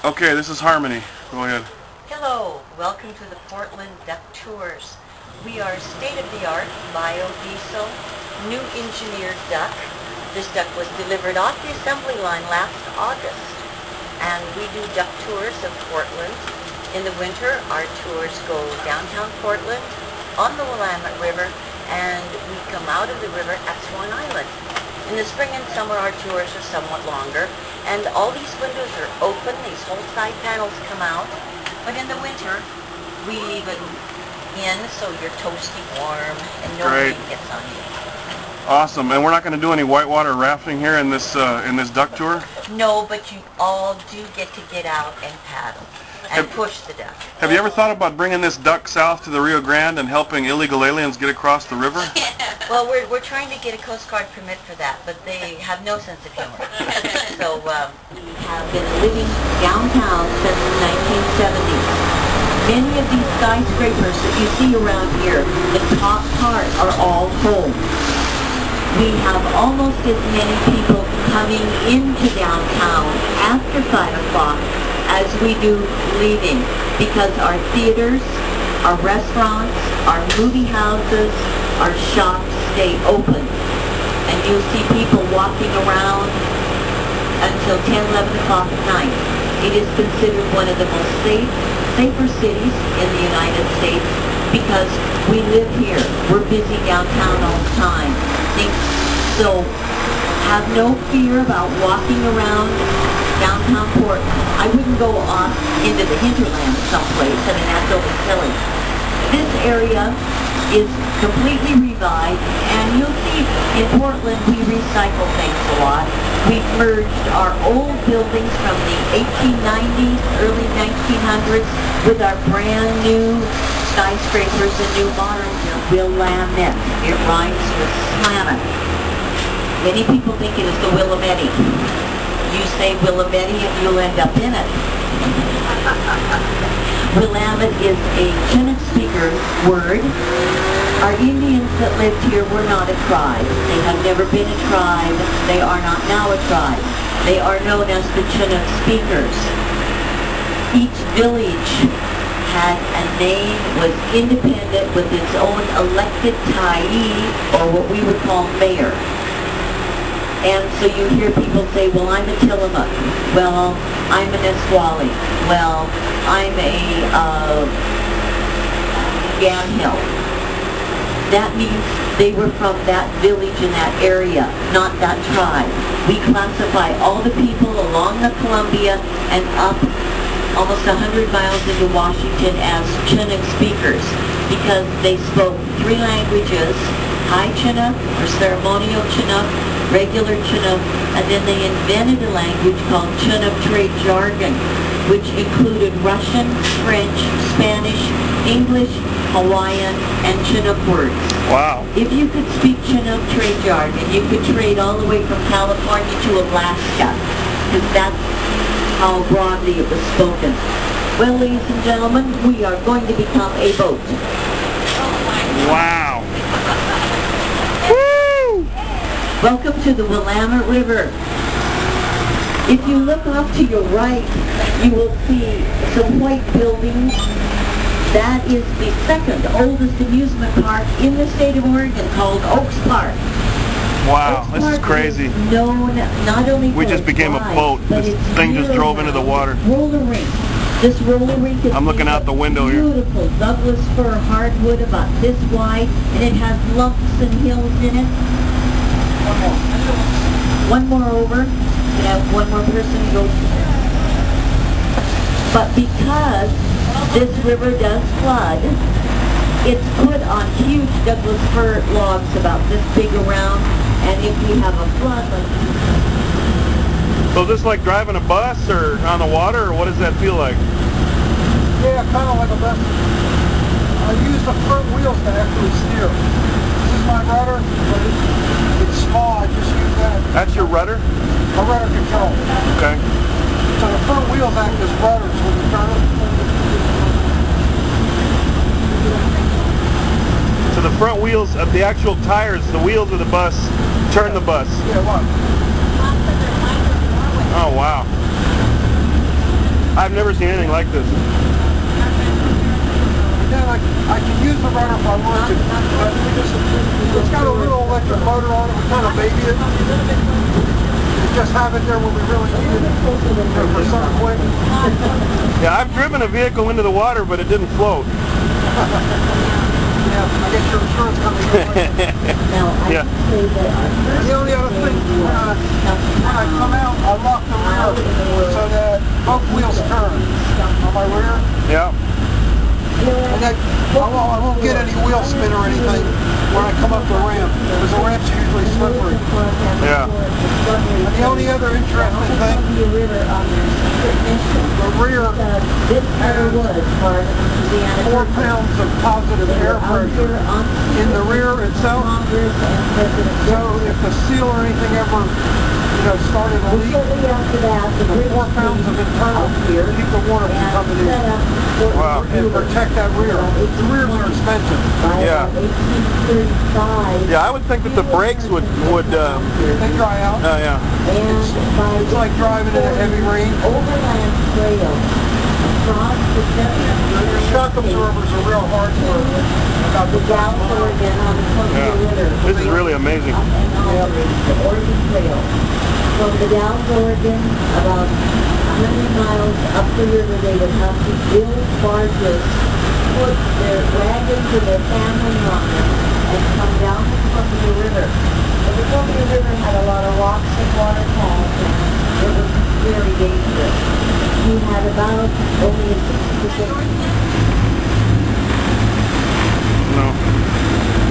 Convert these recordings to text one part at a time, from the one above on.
Okay, this is Harmony. Go ahead. Hello, welcome to the Portland Duck Tours. We are state-of-the-art biodiesel, new engineered duck. This duck was delivered off the assembly line last August. And we do duck tours of Portland. In the winter, our tours go downtown Portland, on the Willamette River, and we come out of the river at Swan Island. In the spring and summer, our tours are somewhat longer, and all these windows are open, these whole side panels come out. But in the winter, we leave it in so you're toasty warm and no rain gets on you. Awesome. And we're not going to do any whitewater rafting here in this duck tour? No, but you all do get out and paddle and push the duck. Have you ever thought about bringing this duck south to the Rio Grande and helping illegal aliens get across the river? Well, we're trying to get a Coast Guard permit for that, but they have no sense of humor. So we have been living downtown since the 1970s. Many of these skyscrapers that you see around here, the top part are all homes. We have almost as many people coming into downtown after 5 o'clock as we do leaving, because our theaters, our restaurants, our movie houses, our shops stay open. And you'll see people walking around until 10, 11 o'clock at night. It is considered one of the most safer cities in the United States because we live here. We're busy downtown all the time. So have no fear about walking around downtown Portland. I wouldn't go off into the hinterland someplace. I mean, that's overkilling. This area is completely revived, and you'll see in Portland we recycle things a lot. We've merged our old buildings from the 1890s, early 1900s with our brand new skyscrapers and new modern Willamette. It rhymes with Slamming. Many people think it is the Willamette. You say Willamette and you'll end up in it. Willamette is a Chinook speaker word. Our Indians that lived here were not a tribe. They have never been a tribe. They are not now a tribe. They are known as the Chinook speakers. Each village had a name, was independent with its own elected tyee, or what we would call mayor. And so you hear people say, well, I'm a Tillamook. Well, I'm an Nisqually. Well, I'm a Yamhill. That means they were from that village in that area, not that tribe. We classify all the people along the Columbia and up almost 100 miles into Washington as Chinook speakers because they spoke 3 languages, High Chinook or ceremonial Chinook, regular Chinook, and then they invented a language called Chinook trade jargon, which included Russian, French, Spanish, English, Hawaiian, and Chinook words. Wow. If you could speak Chinook trade jargon, you could trade all the way from California to Alaska, because that's how broadly it was spoken. Well, ladies and gentlemen, we are going to become a boat. Wow. Welcome to the Willamette River. If you look off to your right, you will see some white buildings. That is the second oldest amusement park in the state of Oregon, called Oaks Park. Wow, Oaks this Park is crazy. Is known not only We for just its became a ride, boat. but This its thing just drove into the water. roller rink. This roller rink is I'm looking out the window here. Beautiful Douglas fir hardwood about this wide, and it has lumps and hills in it. One more over. You have one more person go. But because this river does flood, it's put on huge Douglas fir logs about this big around, and if we have a flood, So is this like driving a bus or on the water, or what does that feel like? Yeah, kind of like a bus. I use the front wheels to actually steer. This is my rudder, but it's small. I just use that. That's your rudder? My rudder control. Okay. So the front wheels act as rudders when you turn them. So the front wheels of the actual tires, the wheels of the bus, turn the bus. Yeah, what? Oh, wow. I've never seen anything like this. And then I can use the rudder if I want to. But it's got a little electric motor on it. We kind of baby it. Just have it there when we really need it for something quick. Yeah, I've driven a vehicle into the water, but it didn't float. Yeah, I guess your insurance company. Yeah. The only other thing, when I come out, I lock the rear so that both wheels turn on my rear. Yeah. And then I won't get any wheel spin or anything when I come up the ramp, because the ramp's usually slippery. Yeah. And the only other interesting thing, the rear has 4 pounds of positive air pressure in the rear itself. So if the seal or anything ever, started to leak, the 4 pounds of internal keep the water from coming in. Wow. And protect that rear. The rears are expensive. Yeah. Yeah, I would think that the brakes would They dry out. oh yeah. It's like driving in a heavy rain. The shock absorbers are real hard for about the Yeah. This is really amazing. From the Dalles, Oregon, about 100 miles up the river, they would have to build barges, put their wagons and their family on them, and come down the Columbia River. But the Columbia River had a lot of rocks and waterfalls, and it was very dangerous. You had about only a 60%. No.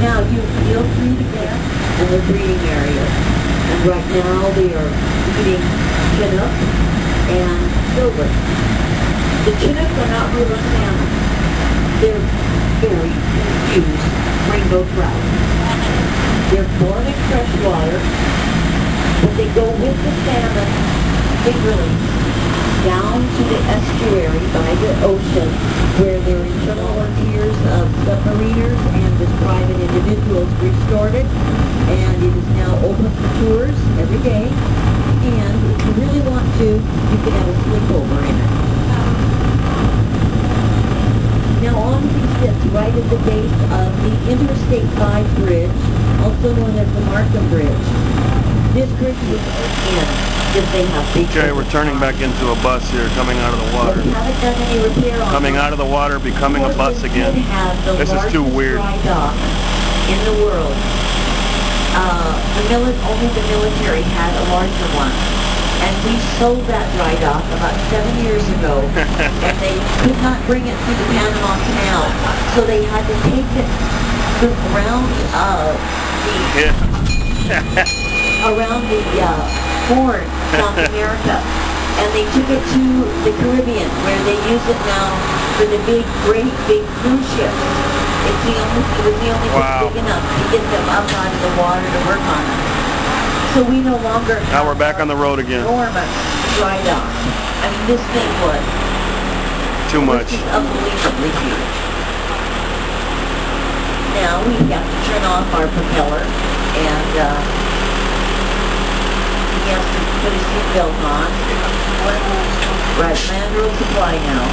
Now, you feel free to get in the breeding area. And right now they are eating Chinook and silver. The Chinook are not river salmon. They're very confused rainbow trout. They're born in fresh water, but they go with the salmon, big release, down to the estuary by the ocean, where their internal frontiers of submariners and just private individuals restored it, and it is now open for tours every day, and if you really want to, you can have a sleepover in it. Now on he sits right at the base of the Interstate 5 Bridge, also known as the Markham Bridge. This bridge was open if they have big... Okay, we're turning back into a bus here, coming out of the water. They haven't done any repair on Coming out of the water, becoming a bus again. This is too weird. Dry dock in the world. Only the military had a larger one. And we sold that dry dock about 7 years ago. And they could not bring it through the Panama Canal. So they had to take it around the Horn, South America. And they took it to the Caribbean, where they use it now for the great big cruise ships. It was the only thing big enough to get them up out of the water to work on it. So we no longer have Now we're back on the road again. enormous dry dock. I mean, this thing was Too much. just unbelievably huge. Now we have to turn off our propeller, and he has to put his seatbelt on. Right, land roll supply now.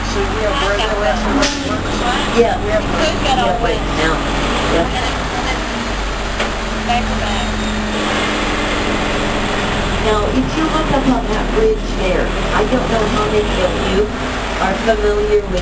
So we have regular Yeah, we have wait now. Yeah. Now, if you look up on that bridge there, I don't know how many of you are familiar with